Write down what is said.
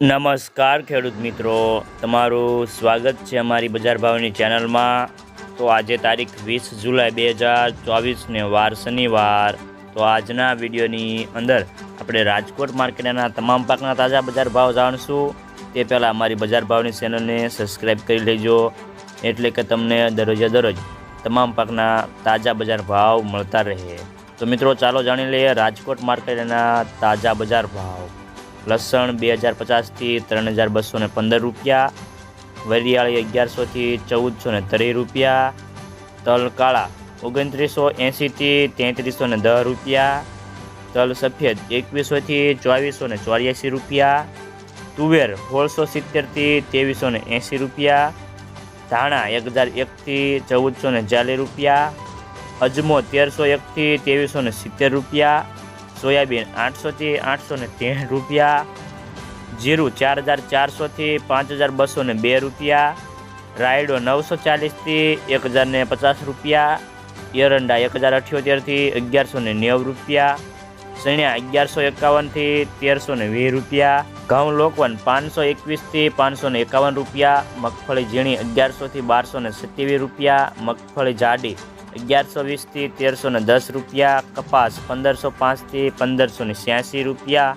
નમસ્કાર ખેડૂત મિત્રો, તમારું સ્વાગત છે અમારી બજાર ભાવની ચેનલમાં। તો આજે તારીખ 20 જુલાઈ 2024 વાર શનિવાર। તો આજના વિડીયોની અંદર આપણે રાજકોટ માર્કેટના તમામ પાકના તાજા બજાર ભાવ જાણશું। તે પહેલાં અમારી બજાર ભાવની ચેનલને સબસ્ક્રાઈબ કરી લેજો, એટલે કે તમને દરરોજે તમામ પાકના તાજા બજાર ભાવ મળતા રહે। તો મિત્રો ચાલો જાણી લઈએ રાજકોટ માર્કેટના તાજા બજાર ભાવ। લસણ 2050 થી 3215 રૂપિયા, વરિયાળી 1100 થી 1430 રૂપિયા, તલ કાળા 2980 થી 3310 રૂપિયા, તલ સફેદ 2100 થી 2484 રૂપિયા, તુવેર 1670 થી 2380 રૂપિયા, ધાણા 1001 થી 1440 રૂપિયા, અજમો 1301 થી 2370 રૂપિયા, સોયાબીન 800 થી 813 રૂપિયા, જીરું 4400 થી 5202 રૂપિયા, રાયડો 940 થી 1050 રૂપિયા, એરંડા 1078 થી 1190 રૂપિયા, સણિયા 1151 થી 1320 રૂપિયા, ઘઉં લોકવન 521 થી 551 રૂપિયા, મગફળી ઝીણી 1100 થી 1227 રૂપિયા, મગફળી જાડી 1120 થી 1310 રૂપિયા, કપાસ 1505 થી 1586 રૂપિયા,